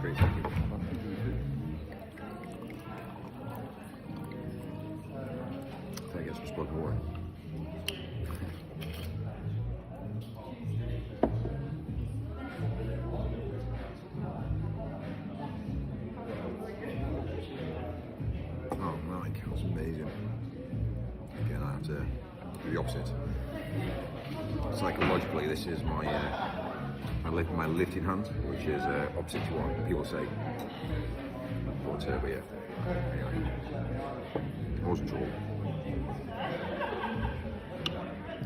great, thank you. I guess we're spoken word. Oh, Mike, that was amazing. Again, I have to do the opposite. Psychologically, this is my lifting hand, which is opposite to what people say. But yeah, anyway, I wasn't told.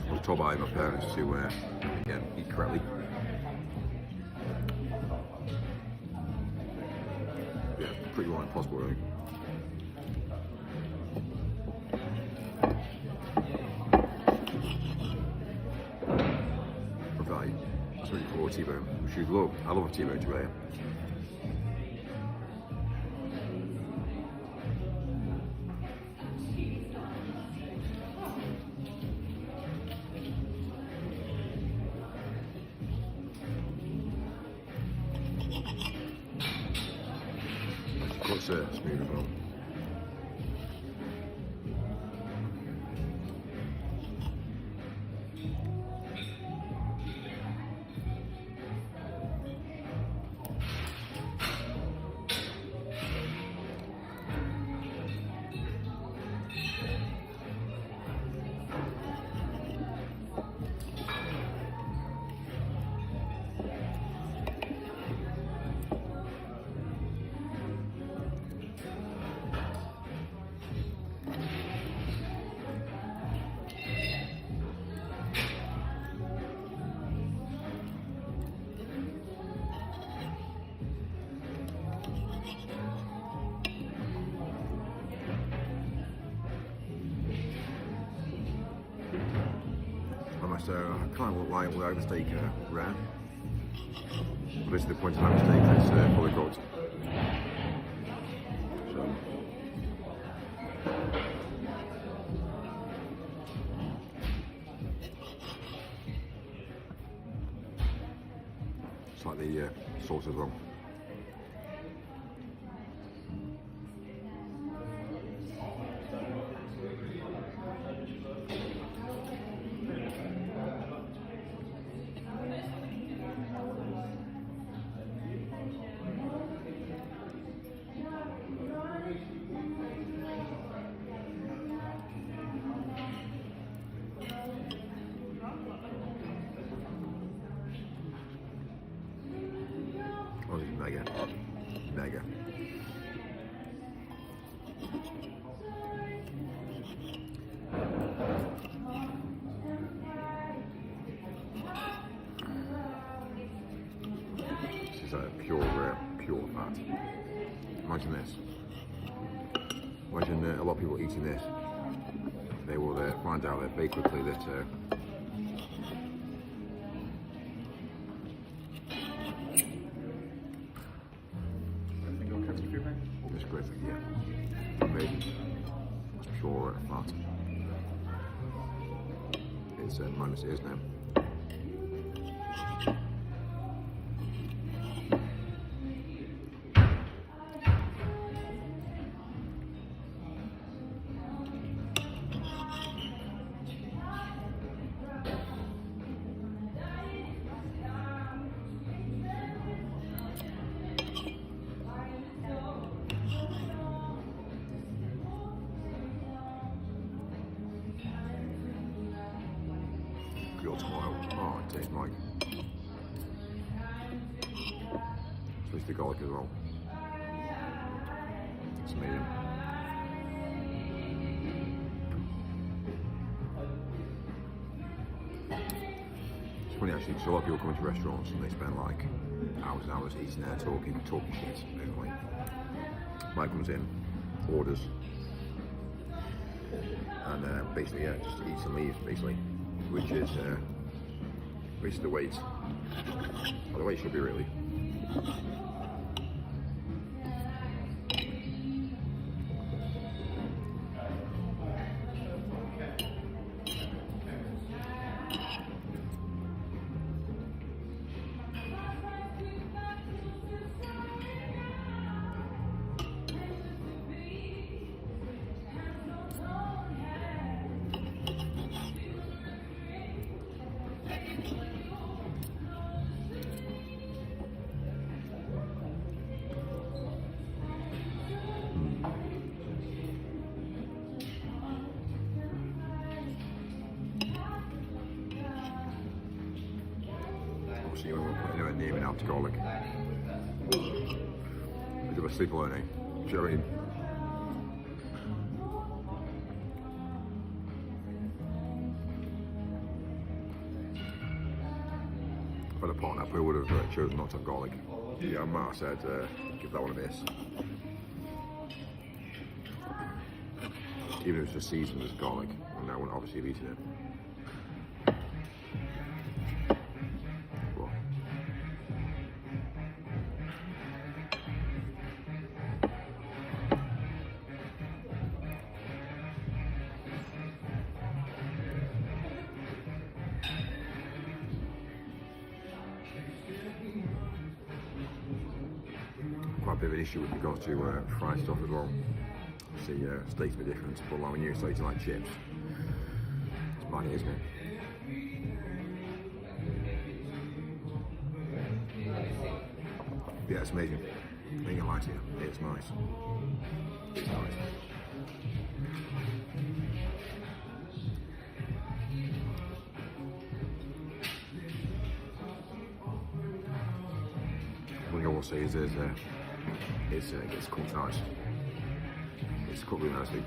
I was told by my parents to again eat correctly. Yeah, pretty well impossible, really. That's really cool, T-bone. I love a T-bone today. Of course, smooth as well. So I kind of like without the steak rare. But this is the point of having steak that's fully cooked. So it's like the sauce as well. Oh, this is mega. Mega. This is pure fat. Imagine this. Imagine a lot of people eating this. They will find out very quickly that it's great, yeah. Amazing. It's pure fat. It's minus it is now. Tomorrow. Oh, it tastes like. Especially the garlic as well. It's amazing. It's funny actually, because a lot of people come into restaurants and they spend like hours and hours eating there, talking shit, basically. Mike comes in, orders, and basically, yeah, just eats and leaves, basically. Which is basically the way it should be, really. near an alcoholic. A bit of a sleep learning. Do you know what I mean? If I'd have partner, I probably would have chosen not to have garlic. Yeah, I might have said give that one a miss. Even if it's just seasoned as garlic, and I wouldn't obviously have eaten it. Well. Quite a bit of an issue with regards to fried stuff as well. See, steaks a bit different, but like when you're eating like chips, it's money, isn't it? Yeah, it's amazing. I think I like it. It's nice. It's nice. One thing I will say is it's cooked nice. It's cooked really nicely.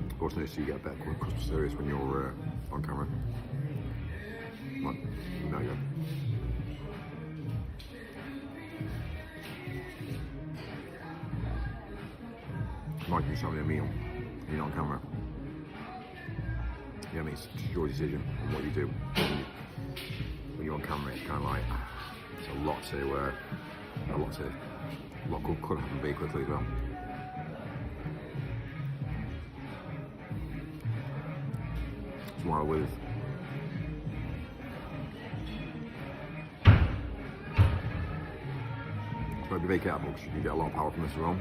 Of course, notice you get better customer service when you're on camera. Like, there you go. Like you're having a meal, you're not on camera. Yeah, I mean, it's your decision on what you do. When you're on camera, it's kind of like it's a lot could happen very quickly as well. That's why with so be very careful because you can get a lot of power from this as well.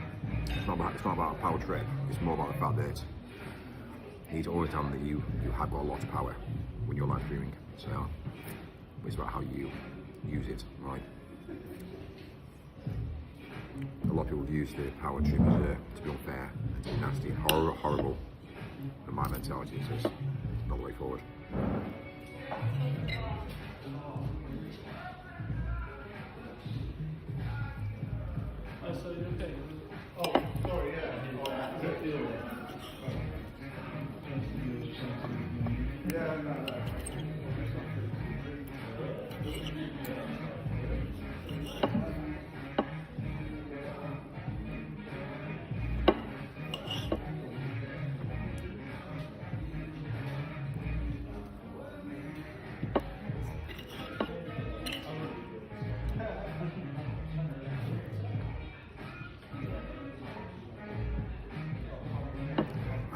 It's not about a power trip. It's more about the fact that you need to understand that you have got a lot of power when you're live streaming. So it's about how you use it, right? A lot of people use the power trip to be unfair, to be nasty, horrible. And my mentality is just not the way forward. So you're okay? Oh, sorry, yeah. Yeah, no.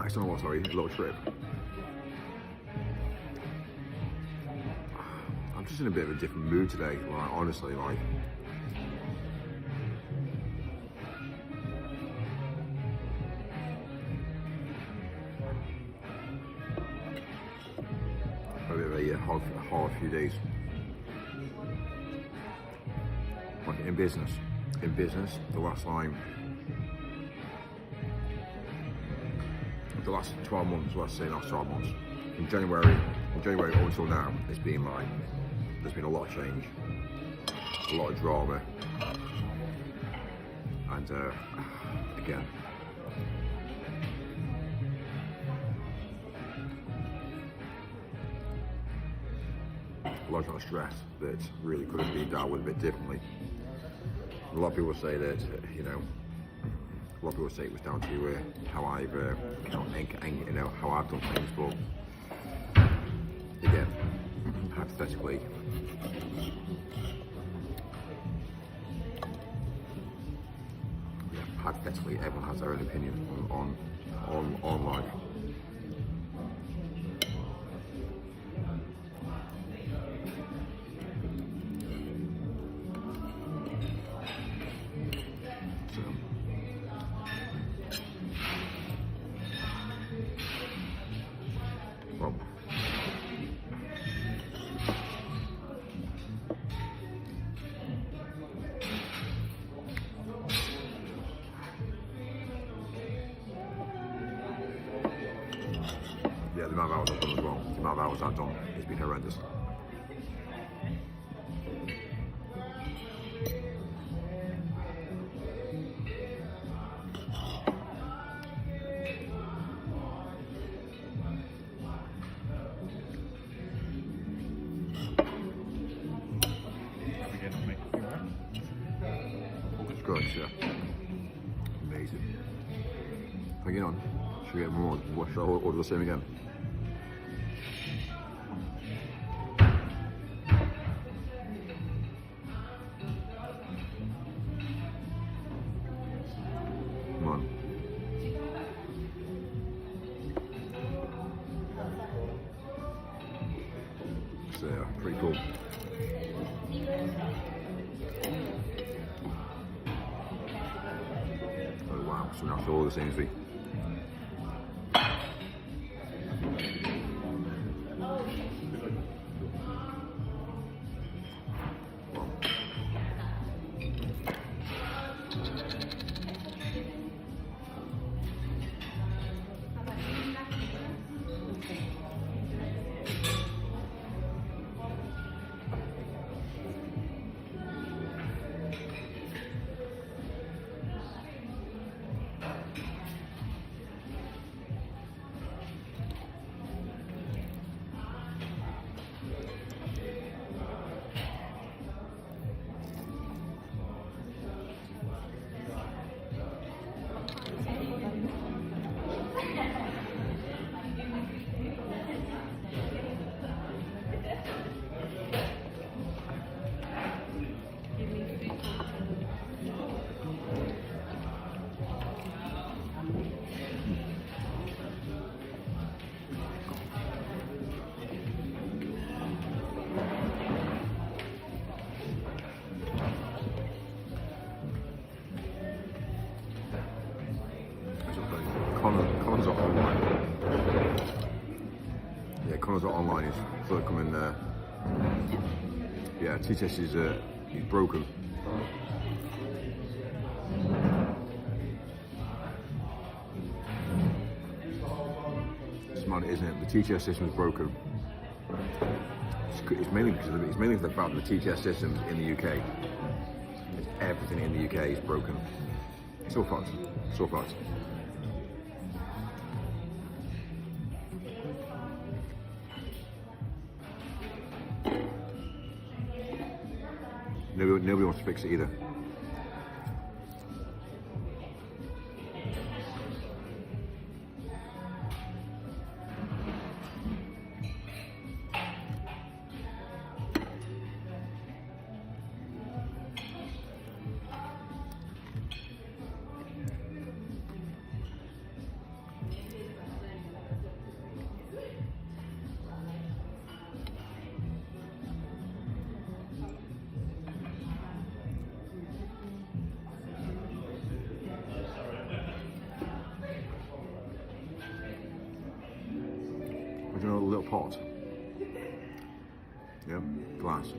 It's not what, sorry, a little trip. I'm just in a bit of a different mood today, like, honestly, like. A bit of a hard few days. Like in business, the last 12 months, let's say last 12 months, from January up until now, it's been like, there's been a lot of change, a lot of drama, and again, a lot of stress that really could have been dealt with a bit differently. A lot of people say that, a lot of people say it was down to how I've, how I've done things, but again, hypothetically, everyone has their own opinion on life. Yeah, the amount of hours I've done as well. The amount of hours I've done, it's been horrendous. It's good, yeah. Amazing. Hang on. Should we get more? What, shall I order the same again? Come on. So, yeah, pretty cool. Oh wow, so now it's all the same as me. Connor's not online. Yeah, Connor's not online. He's sort of coming. Yeah, T-Test is he's broken. It's mad, isn't it? The TTS system is broken. It's mainly because of it's mainly the fact that the TTS systems in the UK, everything in the UK is broken. So fucked. So fucked. Nobody wants to fix it either. Do you know a little pot? Yeah, glass.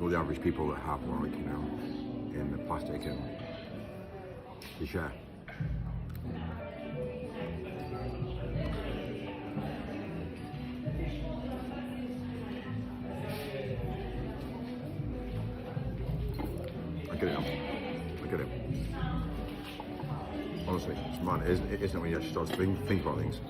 All the average people that have one, like, you know, in the plastic and they share. I get it now. I get it. Honestly, it's mad, isn't it, when you actually start to think about things?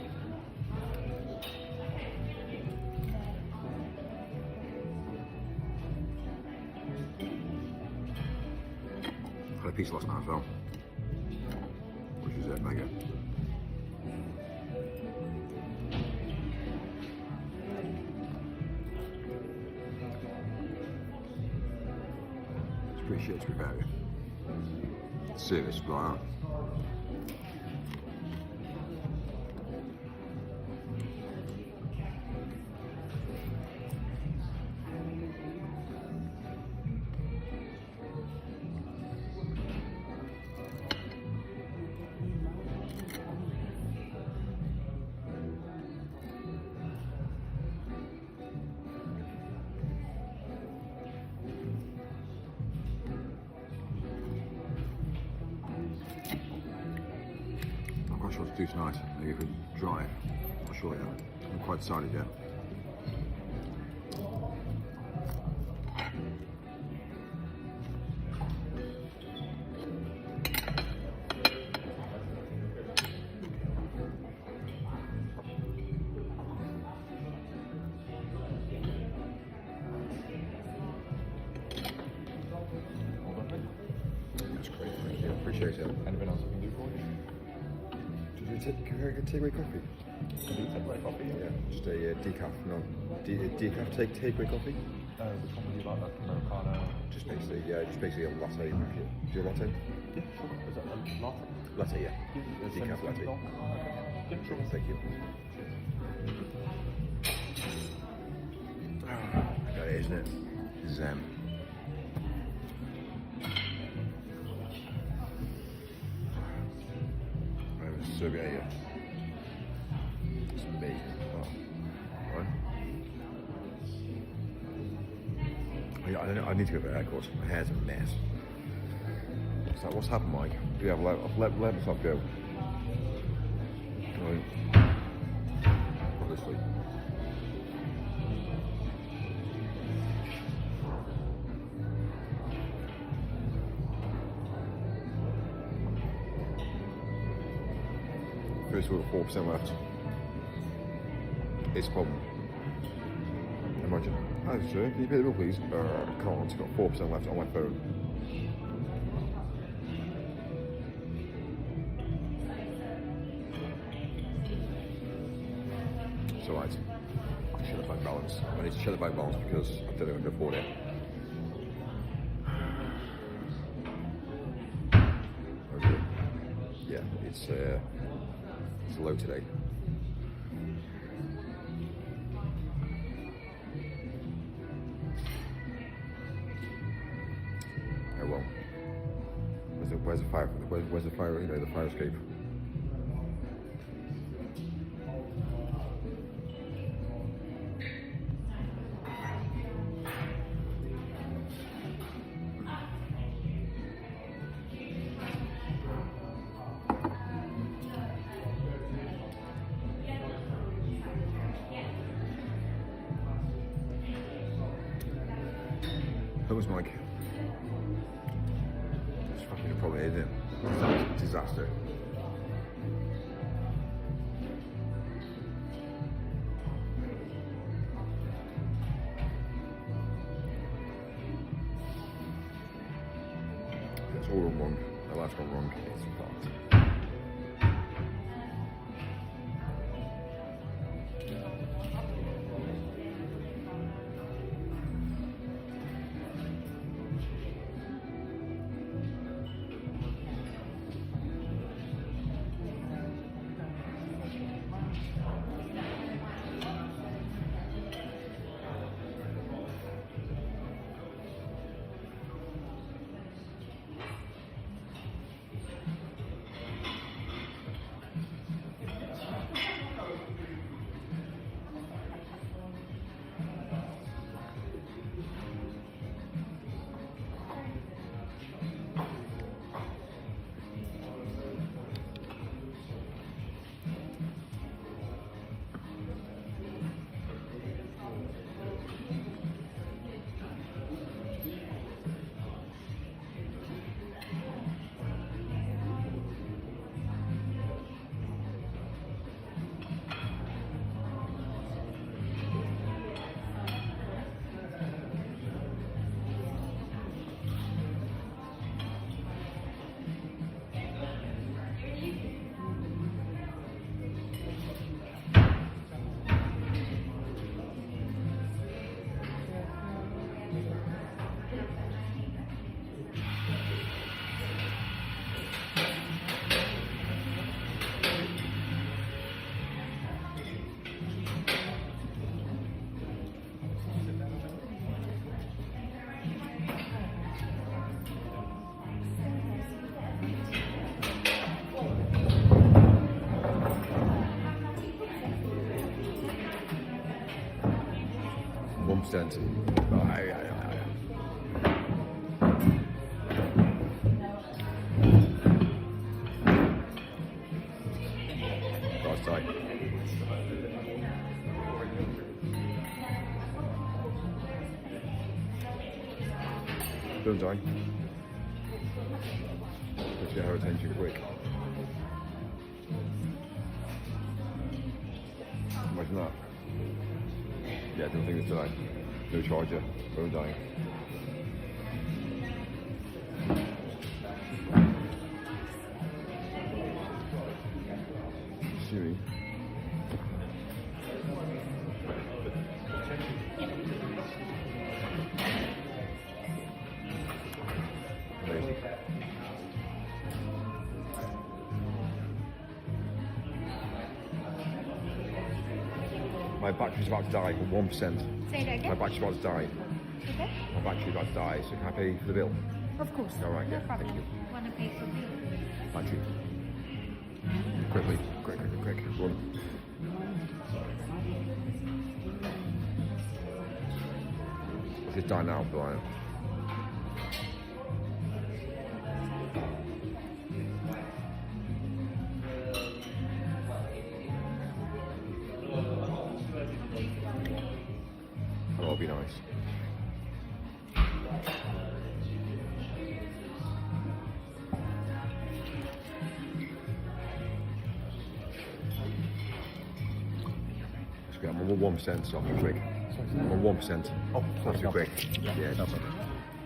Had a piece last night as well, which is mega. It's pretty shit to be fair. Serious, but like that. do tonight. Maybe if we drive. Not sure yet. I haven't quite decided yet. That's great, thank you. Appreciate it. Anything else I can do for you? Did you take takeaway coffee? Can you take my coffee? Yeah, just a decaf, decaf takeaway coffee. Which one would you like? Like Americano? Just basically a latte. Do you a latte? Yeah, sure. Is that a latte? Latte, yeah. Yeah, Decaf latte. Okay. Yeah, sure. Thank you. That is, isn't it? Zen. So yeah, it's amazing. Oh, right. I need to go to the haircut. My hair's a mess. It's like, what's happened, Mike? Yeah, let myself go. Right. Honestly. First we've got 4% left. It's a problem. Imagine. Hi sir, can you pay the bill please? I can't, it's got 4% left on my phone. It's alright. I can shut the bank balance. I need to shut the bank balance because I don't know if I can afford it. Okay. Yeah, it's low today. Oh well. Where's the fire? Where's the fire? You know, the fire escape. That was Mike. It's fucking a problem, isn't it? Disaster. It's all wrong. My life's gone wrong. It's fucked. Percent. Don't die. Let's get her attention quick. Imagine that. Yeah, I don't think it's tonight. No charger, phone dying. Siri. Amazing. My battery's about to die for 1%. Say that My again. battery's about to die. Okay. My battery's about to die, so can I pay for the bill? Of course. All right, No yeah, problem. thank you. Want to pay for me? Battery. Quickly, quick, run. Let's just die now, Brian. That'll be nice. I'm on 1%, so I'll be quick. I'm on 1%. Oh, I'll be sorry, quick. no. Yeah, No it's problem.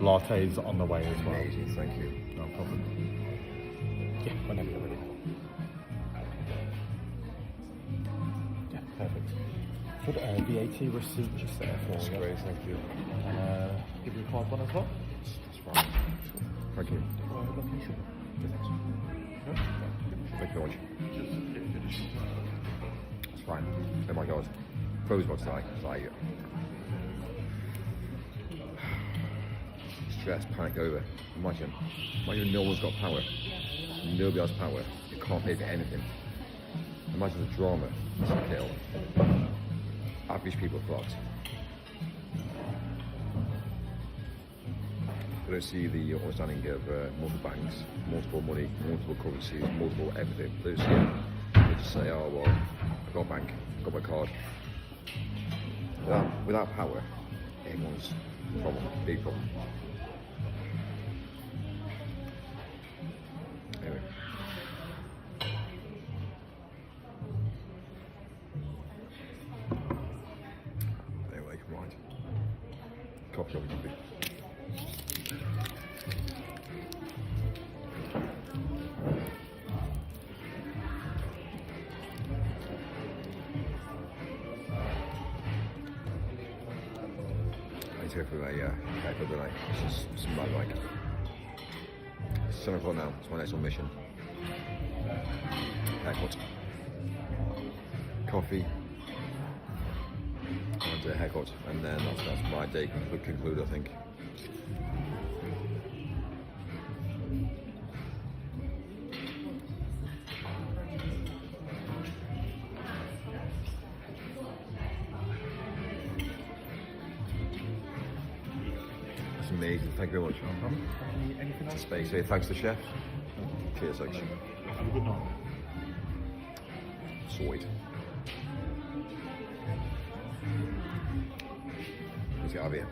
Latte's on the way as well. amazing, thank you. No problem. Yeah, whenever you're ready. Yeah, perfect. Should VAT receipt just there for That's you. great, thank you. Give you a card one as well. That's fine. Thank you. Location. Thank you very much. It's fine. Oh my god. Pros about to die. It's like stress, panic over. Imagine no one's got power. Nobody has power. You can't pay for anything. Imagine the drama. It's a kill. Average people are fucked. I don't see the understanding of multiple banks, multiple money, multiple currencies, multiple everything. They don't see it. They just say, oh well, I've got a bank, I've got my card. Without power, everyone's problem, big problem. Anyway. Anyway, right. Coffee. I took for a haircut tonight. It's just my like. It's 7 o'clock now. It's my next mission. Haircut, coffee, and a haircut, and then that's my day could conclude, I think. That's amazing. Thank you very much. Anything else? Space. Say thanks to the chef. Cheers, section. Have a good night. Sweet. Let's get out of here.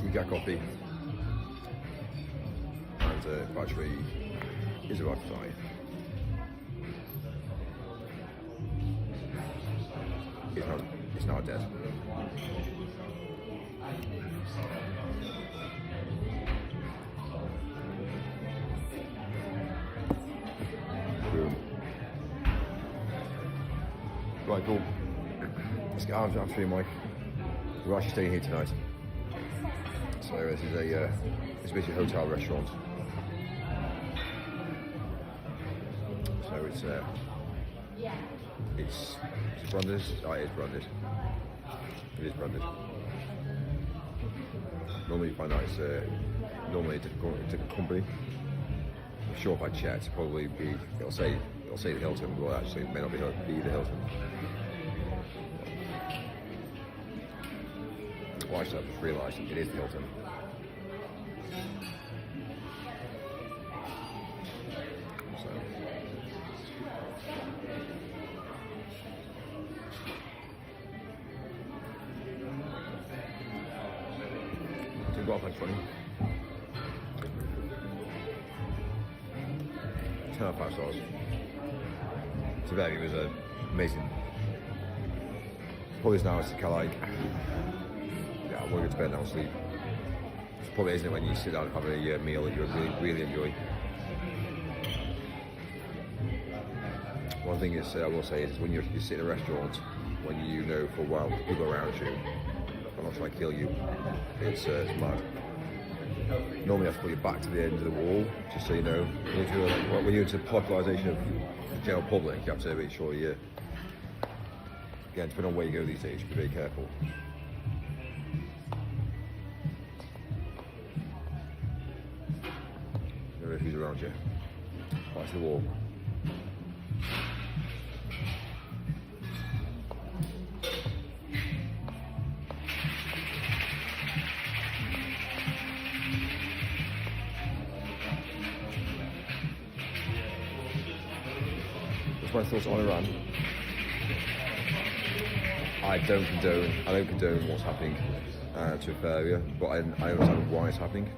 We got coffee. And battery is about to die. It's not dead. Boom. Right, cool. Let's get out of here, Mike. We're actually staying here tonight. So this is it's basically a hotel restaurant. So it's branded. Oh, it is branded. It is branded. Normally you find out it's normally a different company. I'm sure if I checked, probably it'll say the Hilton, but actually it may not be the Hilton. Well, actually, I've just realised it is the Hilton. Well, thanks, Ronnie. 10 out of 5 stars. To them, it was amazing. Probably now it's kind of like, yeah, I'm going to go to bed now and sleep. It's probably isn't it when you sit down and have a meal that you really enjoy. One thing is, I will say is when you sit in a restaurant, when you know for a while the people around you are not trying to kill you, it's mad. Normally you have to put your back to the end of the wall, just so you know. When you're into popularisation of the general public, you have to make sure you, again, depending on where you go these days, be very careful. You don't know who's around you. Watch the wall. My thoughts on Iran. I don't condone what's happening to a fair area, but I understand why it's happening.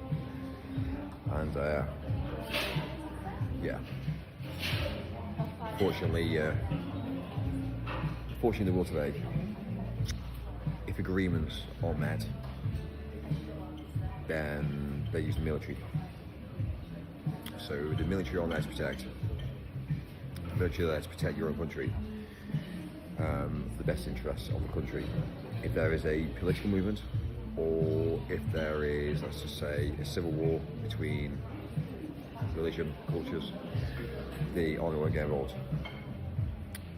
And yeah, fortunately in the world today, if agreements are met, then they use the military. So the military are there to protect. Virtually there to protect your own country, for the best interests of the country. If there is a political movement, or if there is, let's just say, a civil war between religion, cultures, they are going to get involved.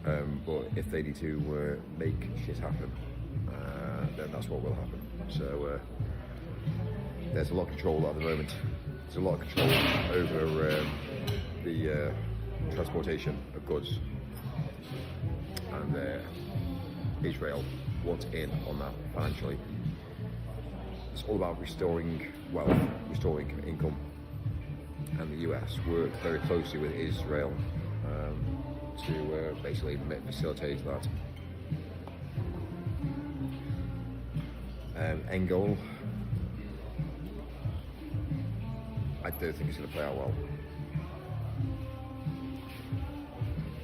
But if they need to make shit happen, then that's what will happen. So there's a lot of control at the moment. There's a lot of control over the transportation of goods, and Israel wants in on that financially. It's all about restoring wealth, restoring income, and the US work very closely with Israel to basically facilitate that. End goal, I don't think it's going to play out well.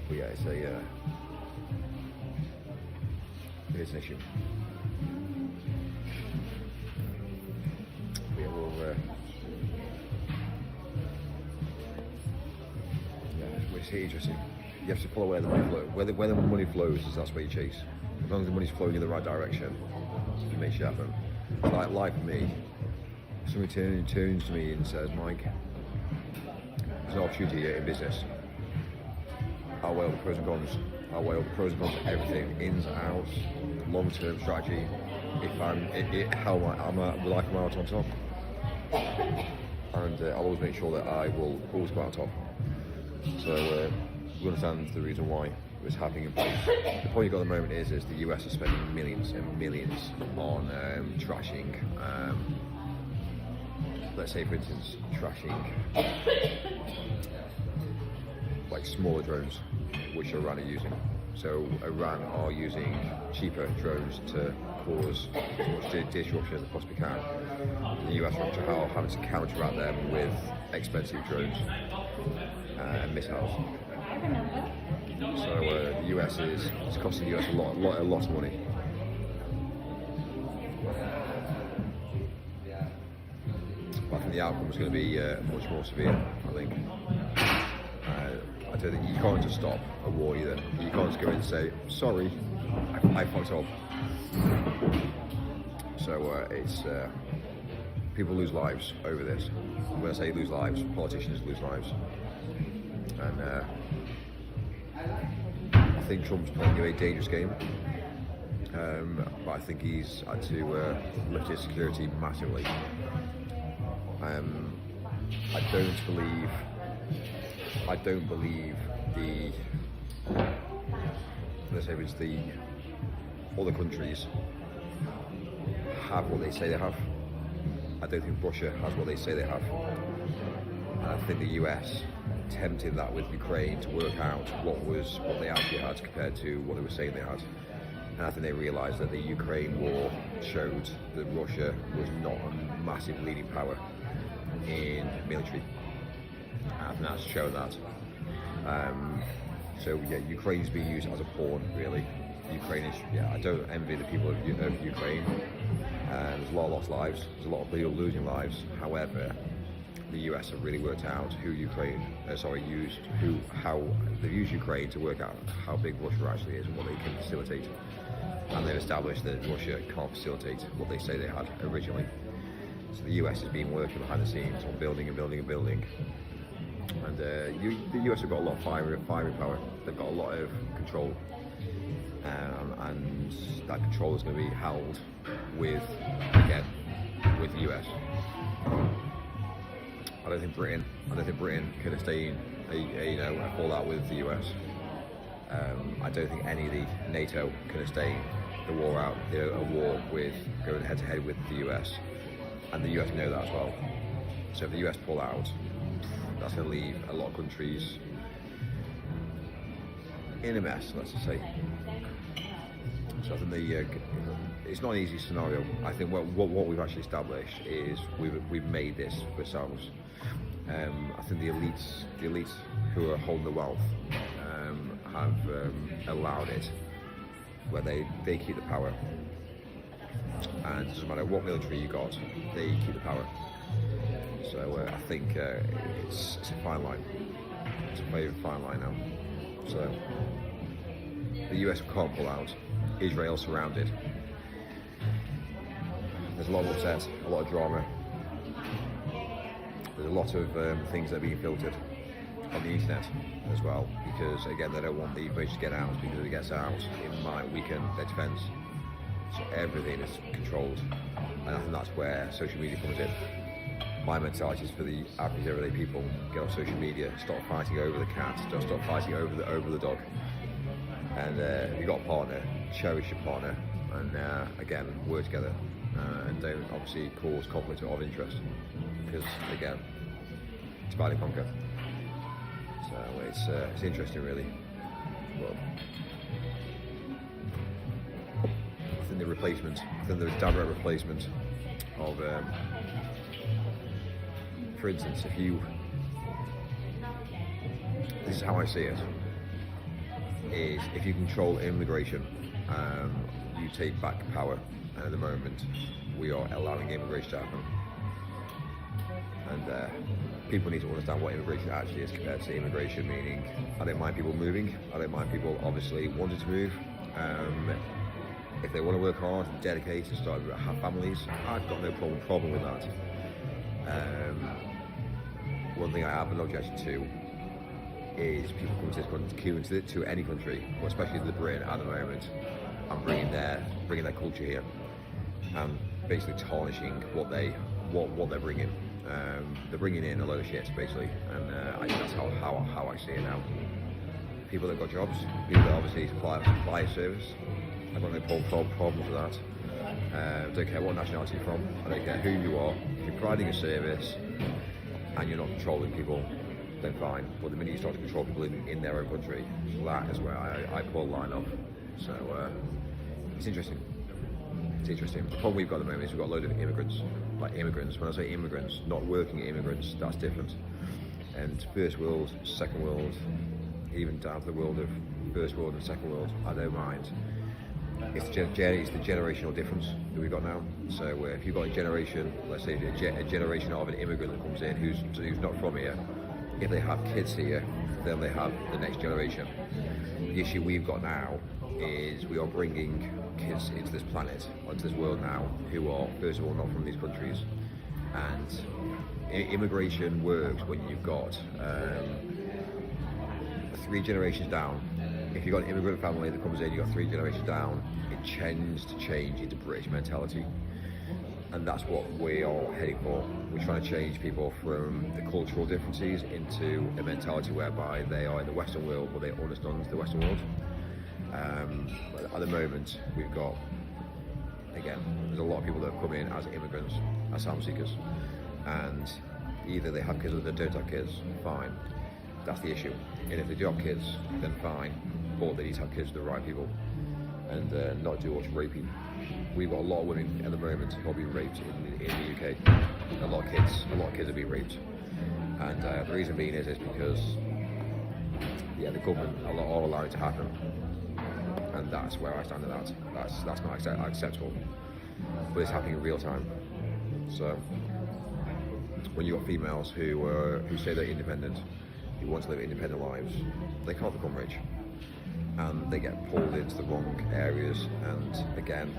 But yeah, it's an issue. But yeah, it's interesting. You have to follow where the money flows. Where the money flows, that's where you chase. As long as the money's flowing in the right direction, it makes it happen. Like for me, somebody turns to me and says, "Mike, there's an opportunity here in business. I'll weigh all the pros and cons. I'll weigh all the pros and cons of everything, ins and outs, long-term strategy. If will I come out on top? And I'll always make sure that I will always come out on top." So we understand the reason why it's happening in place. The point you got at the moment is the US is spending millions and millions on trashing. Let's say, for instance, trashing like smaller drones, which Iran are using. So Iran are using cheaper drones to cause as much disruption as they possibly can. The US are having to counteract them with expensive drones and missiles. So the US it's costing the US a lot of money. But I think the outcome is going to be much more severe, I think. I don't think you can't just stop a war either. You can't just go in and say, "Sorry, I fucked up." So it's people lose lives over this. When I say lose lives, politicians lose lives, and I think Trump's playing a very dangerous game. But I think he's had to lift his security massively. I don't believe all the countries have what they say they have. I don't think Russia has what they say they have. And I think the US attempted that with Ukraine to work out what they actually had compared to what they were saying they had. And I think they realised that the Ukraine war showed that Russia was not massive leading power in military. And that's shown that. So yeah, Ukraine's being used as a pawn, really. Ukraine is, yeah, I don't envy the people of Ukraine. There's a lot of lost lives. There's a lot of people losing lives. However, the US have really worked out how they've used Ukraine to work out how big Russia actually is and what they can facilitate. And they've established that Russia can't facilitate what they say they had originally. So the US has been working behind the scenes on building and building and building. And the US have got a lot of firing power. They've got a lot of control. And that control is going to be held with the US. I don't think Britain can stay in a fallout with the US. I don't think any of the NATO can stay the war out, a war with going head to head with the US, and the US know that as well. So if the US pull out, that's going to leave a lot of countries in a mess, let's just say. So I think it's not an easy scenario. I think what we've actually established is we've made this for ourselves. I think the elites who are holding the wealth have allowed it, where they keep the power, and it doesn't matter what military you got, they keep the power. So I think it's a fine line. It's a very fine line now. So the US can't pull out. Israel surrounded. There's a lot of upset, a lot of drama. There's a lot of things that are being filtered on the internet as well, because again they don't want the information to get out, because if it gets out it might weaken their defence. So everything is controlled, and I think that's where social media comes in. My mentality is for the average everyday people: get off social media, stop fighting over the cat, stop fighting over the dog. And if you've got a partner, cherish your partner, and again, work together, and don't obviously cause conflict of interest, because again, it's divide and conquer. So it's interesting, really. Well, I think the direct replacement of, for instance, this is how I see it, is if you control immigration, you take back power. And at the moment, we are allowing immigration to happen. And people need to understand what immigration actually is compared to immigration, meaning I don't mind people moving, I don't mind people obviously wanting to move. If they want to work hard, dedicate, and start have families, I've got no problem with that. One thing I have an objection to is people coming to any country, or especially the Britain at the moment, and bringing their culture here, and basically tarnishing what they're bringing. They're bringing in a load of shit, basically, and I think that's how I see it now. People that got jobs, people that obviously supply a service, I've got no problems with that. Don't care what nationality you're from, I don't care who you are. If you're providing a service and you're not controlling people, then fine. But the minute you start to control people in their own country, that is where I pull the line off. So it's interesting. It's interesting. The problem we've got at the moment is we've got a load of immigrants. Like immigrants, when I say immigrants, not working immigrants, that's different. And first world, second world, even down to the world of first world and second world, I don't mind. It's the generational difference that we've got now. So if you've got a generation, let's say a generation of an immigrant that comes in who's not from here, if they have kids here, then they have the next generation. The issue we've got now is we are bringing kids into this planet, onto this world now, who are, first of all, not from these countries. And immigration works when you've got 3 generations down. If you've got an immigrant family that comes in, you've got 3 generations down, it tends to change into British mentality. And that's what we are heading for. We're trying to change people from the cultural differences into a mentality whereby they are in the Western world, but they understand the Western world. But at the moment, we've got, again, there's a lot of people that have come in as immigrants, as asylum seekers, and either they have kids or they don't have kids, fine. That's the issue. And if they do have kids, then fine, but they need to have kids with the right people, and not do what's raping we've got a lot of women at the moment who are being raped in the UK. A lot of kids are being raped, and the reason being is because the government are allowing it to happen, and that's where I stand at that. That's not acceptable, but it's happening in real time. So when you've got females who say they're independent, who want to live independent lives, they can't become rich, and they get pulled into the wrong areas, and again,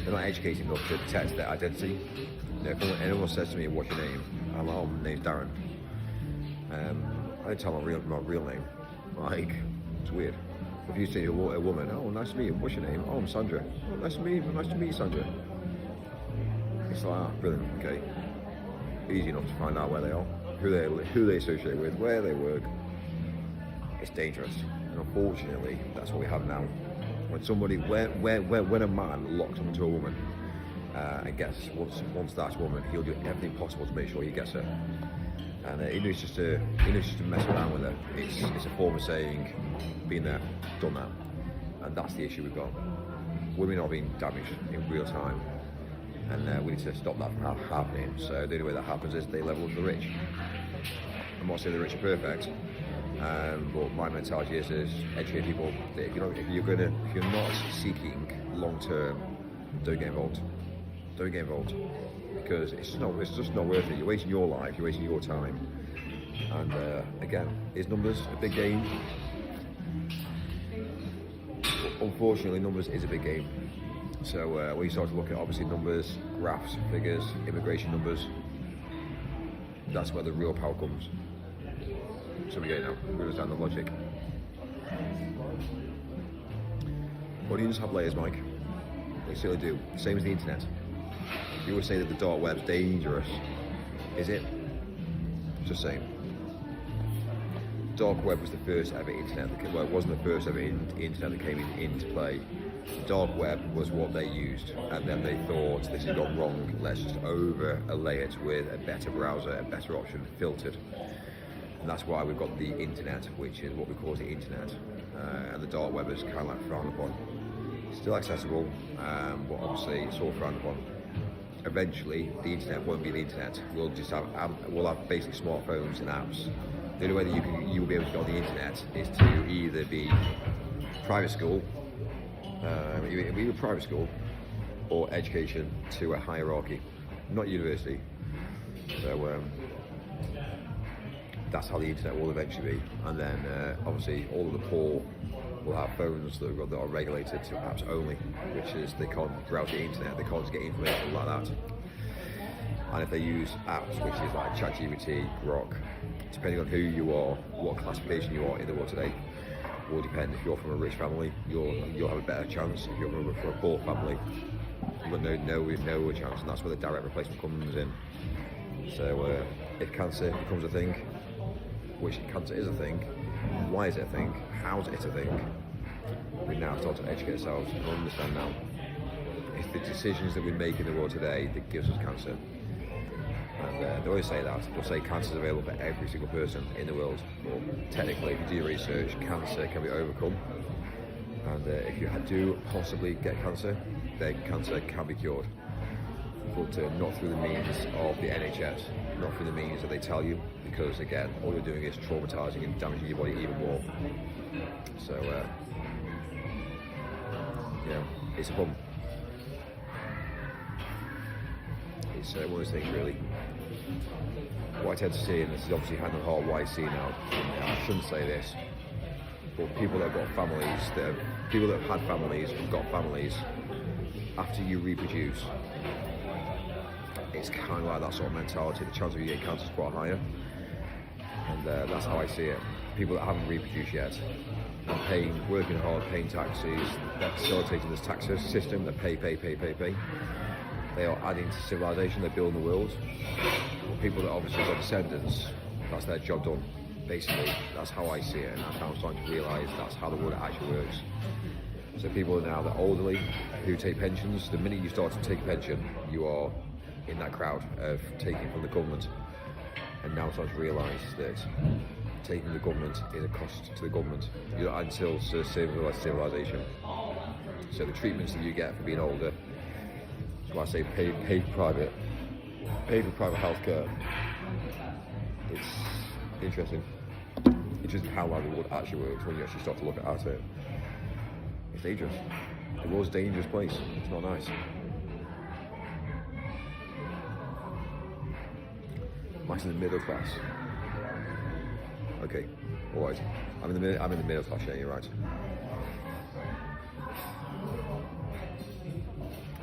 they're not educated enough to protect their identity. If anyone says to me, "What's your name?" I'm like, "Oh, my name's Darren." I don't tell my real name. Like, it's weird. If you say to a woman, "Oh, nice to meet you. What's your name?" "Oh, I'm Sandra." "Oh, nice to meet you. Nice to meet you, Sandra." It's like, brilliant. Okay, easy enough to find out where they are, who they associate with, where they work. It's dangerous, and unfortunately, that's what we have now. When a man locks onto a woman and wants that woman, he'll do everything possible to make sure he gets her. And even if it's just to mess around with her, it's a form of saying, been there, done that, and that's the issue we've got. Women are being damaged in real time, and we need to stop that from happening. So the only way that happens is they level up the rich. I'm not saying the rich are perfect, but my mentality is educate people that if you're not seeking long term, don't get involved. Don't get involved, because it's just not worth it. You're wasting your life, you're wasting your time, and again, is numbers a big game? Unfortunately, numbers is a big game. So when you start to look at obviously numbers, graphs, figures, immigration numbers, that's where the real power comes. So we get it now. We understand the logic. Onions have layers, Mike. They certainly do. Same as the internet. You always say that the dark web's dangerous. Is it? Just saying. Dark web was the first ever internet. Well, it wasn't the first ever internet that came into play. Dark web was what they used, and then they thought, this has gone wrong. Let's just overlay it with a better browser, a better option, filtered. And that's why we've got the internet, which is what we call the internet, and the dark web is kind of like frowned upon. Still accessible, but obviously it's all frowned upon. Eventually, the internet won't be the internet. We'll have basic smartphones and apps. The only way that you will be able to go on the internet is to either be private school, either private school, or education to a hierarchy, not university. So that's how the internet will eventually be. And then obviously all of the poor will have phones that are regulated to apps only, which is they can't browse the internet, they can't just get information like that. And if they use apps, which is like ChatGPT, Grok, depending on who you are, what classification you are in the world today, will depend. If you're from a rich family, you'll have a better chance. If you're from a poor family, you've got no chance, and that's where the direct replacement comes in. So if cancer becomes a thing, which cancer is a thing, why is it a thing? How is it a thing? We now start to educate ourselves and understand now. It's the decisions that we make in the world today that gives us cancer. And they always say that. They'll say cancer is available for every single person in the world. Well, technically, if you do your research, cancer can be overcome. And if you do possibly get cancer, then cancer can be cured. But not through the means of the NHS, not through the means that they tell you, because again, all you're doing is traumatising and damaging your body even more. So, it's a problem. It's one of those things, really. What I tend to see, and this is obviously hand on heart what I see now, and I shouldn't say this, but people that have got families, people that have had families and got families, after you reproduce, it's kind of like that sort of mentality. The chance of you getting cancer is quite higher, and that's how I see it. People that haven't reproduced yet, and working hard, paying taxes, they're facilitating this tax system, they pay. They are adding to civilization, they're building the world. People that obviously got descendants, that's their job done. Basically, that's how I see it, and that's how I'm starting to realise that's how the world actually works. So people now that are elderly, who take pensions, the minute you start to take a pension, you are in that crowd of taking from the government. And now I'm starting to realise that taking the government is a cost to the government. You're until civilization. So the treatments that you get for being older, that's why I say paid for private healthcare. It's interesting. Interesting how the world actually works when you actually start to look at it. It's dangerous. The world's a dangerous place. It's not nice. Max in the middle class. Okay, all right. I'm in the middle class. Yeah, you're right.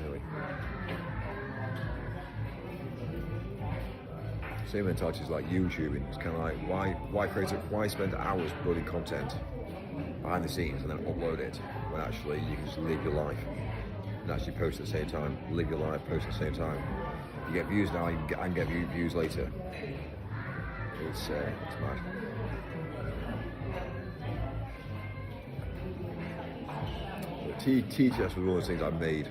Anyway, same mentality is like YouTubing. It's kind of like why spend hours building content behind the scenes and then upload it when actually you can just live your life and actually post at the same time, live your life, post at the same time. You get views now, I can get views later. It's mad. TTS was one of those things I made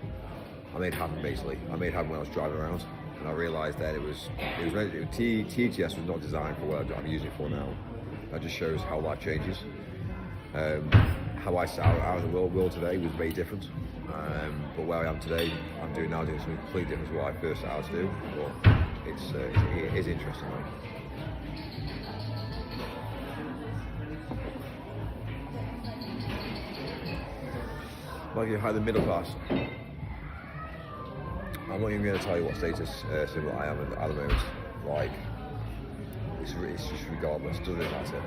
happen basically. I made happen when I was driving around, and I realised that TTS was not designed for what I'm using it for now. That just shows how life changes. How I started out in the world today was very different. But where I am today, I'm doing something completely different to what I first started to do. But it is interesting. Like you're high the middle class. I'm not even going to tell you what status symbol I am at the moment. Like, it's just regardless. Doesn't really matter.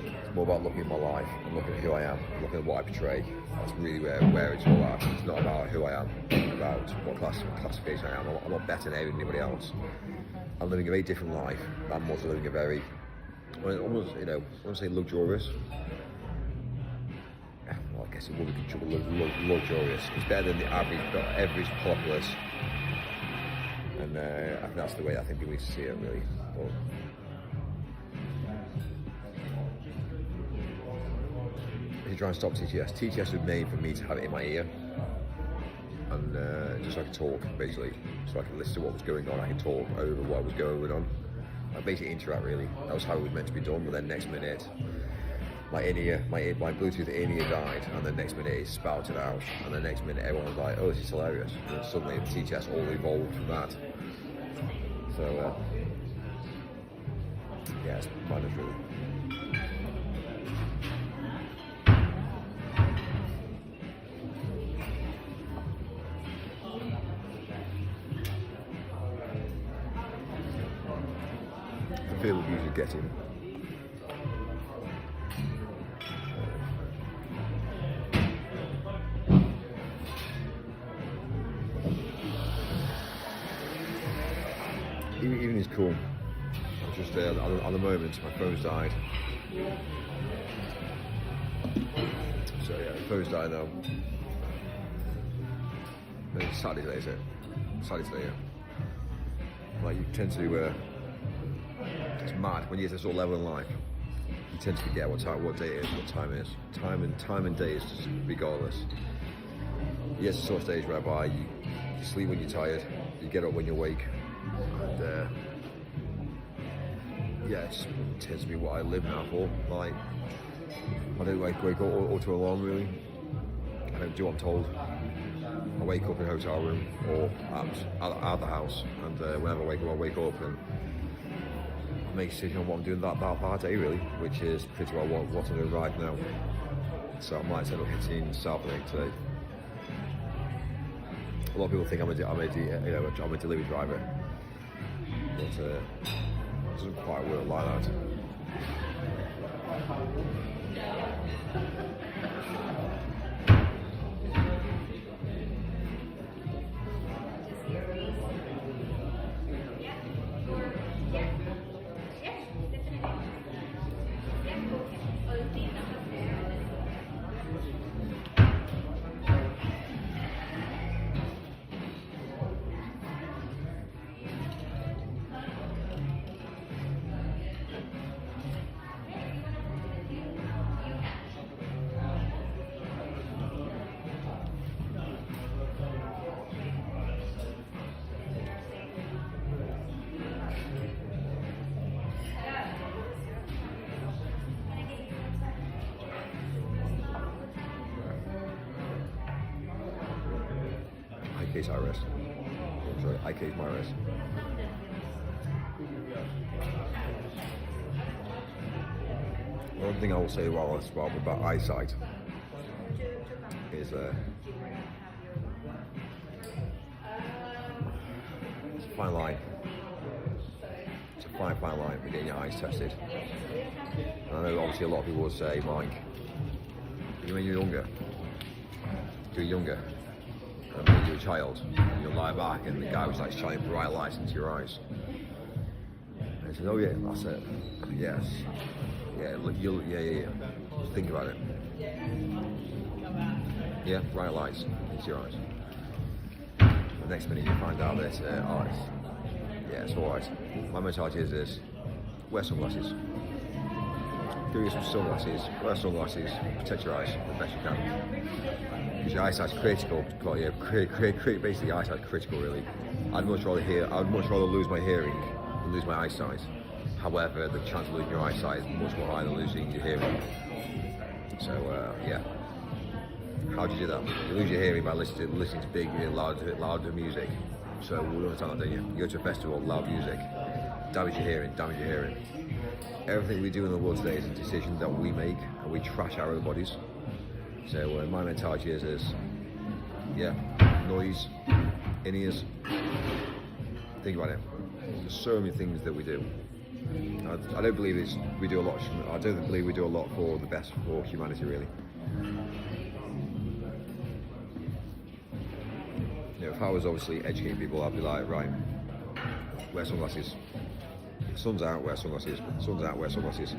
It's more about looking at my life and looking at who I am, looking at what I portray. That's really where it's all at. It's not about who I am, it's about what classification I am. I'm not better than anybody else. I'm living a very different life. I'm also living a very, almost, I wouldn't say luxurious. Well, I guess it would be luxurious. It's better than the average populace. And I think that's the way I think people need to see it, really. But, if you try and stop TTS was made for me to have it in my ear, and just so I could talk, basically, so I could listen to what was going on. I could talk over what was going on. I basically interact, really. That was how it was meant to be done. But then next minute, my Bluetooth in-ear died, and the next minute it spouted out, and the next minute everyone was like, "Oh, this is hilarious!" And then suddenly the TTS all evolved from that. So yeah, it's madness, really. The feel of usually getting. Evening is cool. I'm just at the moment, my phone's died. So yeah, the phone's died now. It's Saturday today, is it? Saturday today, yeah. Like, you tend to, it's mad, when you get to this sort of level in life, you tend to forget what day it is, what time it is. Time and day is just regardless. You get to the sort of stage whereby you sleep when you're tired, you get up when you're awake, and yeah, it tends to be what I live now for. Like, I don't wake up or to alarm, really. I don't do what I'm told. I wake up in a hotel room or out of the house, and whenever I wake up and make a decision on what I'm doing that day, really, which is pretty well what I'm doing right now. So I might end up hitting South Lake today. A lot of people think I'm a delivery driver, but it doesn't quite work like that. case I rest. Sorry, I case my rest. One thing I will say about eyesight is it's a fine line. It's a fine line for getting your eyes tested. And I know obviously a lot of people will say, Mike, when you're younger, and when you're a child, and you'll lie back and the guy was like shining bright lights into your eyes. And I said, oh yeah, that's it. Yes. Yeah, look, yeah. Just think about it. Yeah, bright lights into your eyes. The next minute you find out that, it's alright. My mentality is this: wear sunglasses. Go get some sunglasses, wear sunglasses, protect your eyes the best you can. Because your eyesight's critical. Basically, your eyesight's critical, really. I'd much rather lose my hearing than lose my eyesight. However, the chance of losing your eyesight is much more high than losing your hearing. So, yeah. How do you do that? You lose your hearing by listening to big, loud music. So, we understand that, don't you? You go to a festival, loud music, damage your hearing. Everything we do in the world today is a decision that we make, and we trash our own bodies. So, my mentality is noise, in-ears. Think about it. There's so many things that we do. I don't believe we do a lot. I don't believe we do a lot for the best for humanity, really. You know, if I was obviously educating people, I'd be like, right, wear sunglasses. Sun's out, wear sunglasses. Sun's out, wear sunglasses.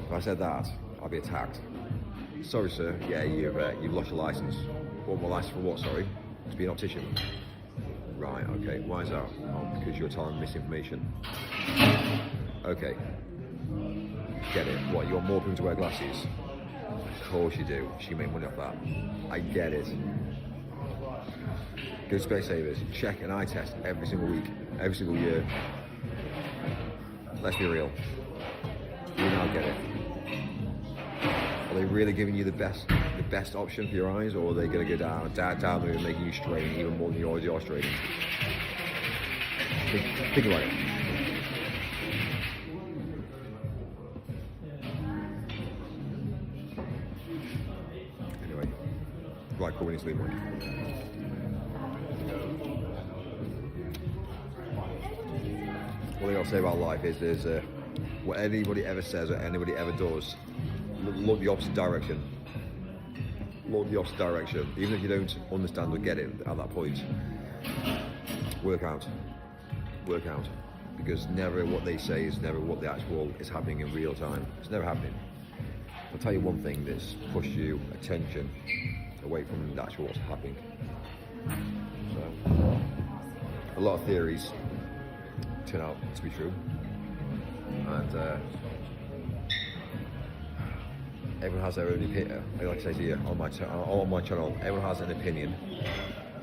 If I said that, I'd be attacked. Sorry, sir. Yeah, you've lost your license. What, my license for what? Sorry, to be an optician. Right. Okay. Why is that? Oh, because you're telling misinformation. Okay. Get it. What? You want more people to wear glasses? Of course you do. She make money off that. I get it. Go to Specsavers. Check an eye test every single week, every single year. Let's be real. You now get it. Are they really giving you the best option for your eyes, or are they going to go down there and making you strain even more than you already are straining? Think about it. Anyway, right, cool. We need to leave one. One thing I'll say about life is what anybody ever says or anybody ever does, look the opposite direction. Look the opposite direction. Even if you don't understand or get it at that point, work out. Because never what they say is never what the actual is happening in real time. It's never happening. I'll tell you one thing that's pushed you attention away from the actual what's happening. So, a lot of theories turn out to be true, and everyone has their own opinion. Like I say to you on my channel, everyone has an opinion,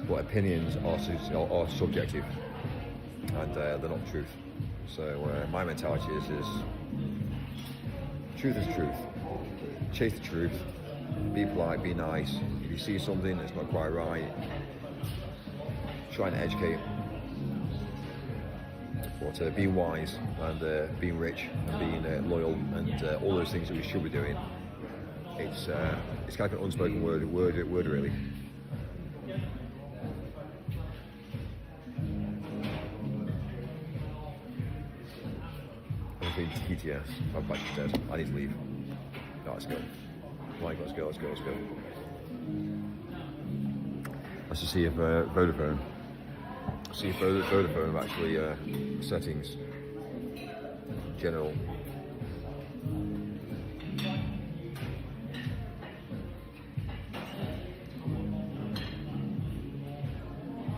but opinions are subjective, and they're not truth. So my mentality is truth is truth. Chase the truth. Be polite. Be nice. If you see something that's not quite right, try and educate. But being wise and being rich and being loyal and all those things that we should be doing, it's kind of an unspoken word really. I'm being TTS. I'm back to dead. I need to leave. No, let's go. Mike, let's go. Let's just see if Vodafone. See if Vodafone have actually settings general.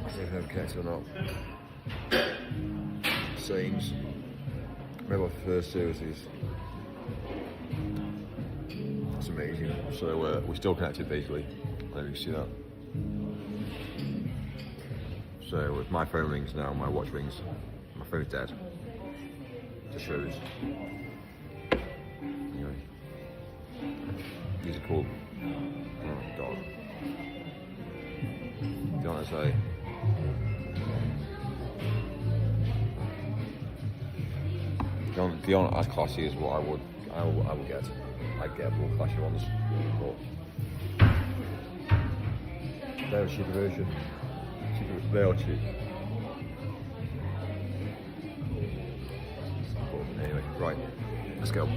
See if they're connected or not. Settings. Mobile first services. That's amazing. So we're still connected basically. Let me see that. So if my phone rings now, my watch rings, my phone's dead. Just shows. Anyway. These are cool. Oh, dog. You know what I say? The aren't as classy as what I would get. I'd get more classy ones, but they're a cheaper version. They are cheap. But anyway, right, let's go.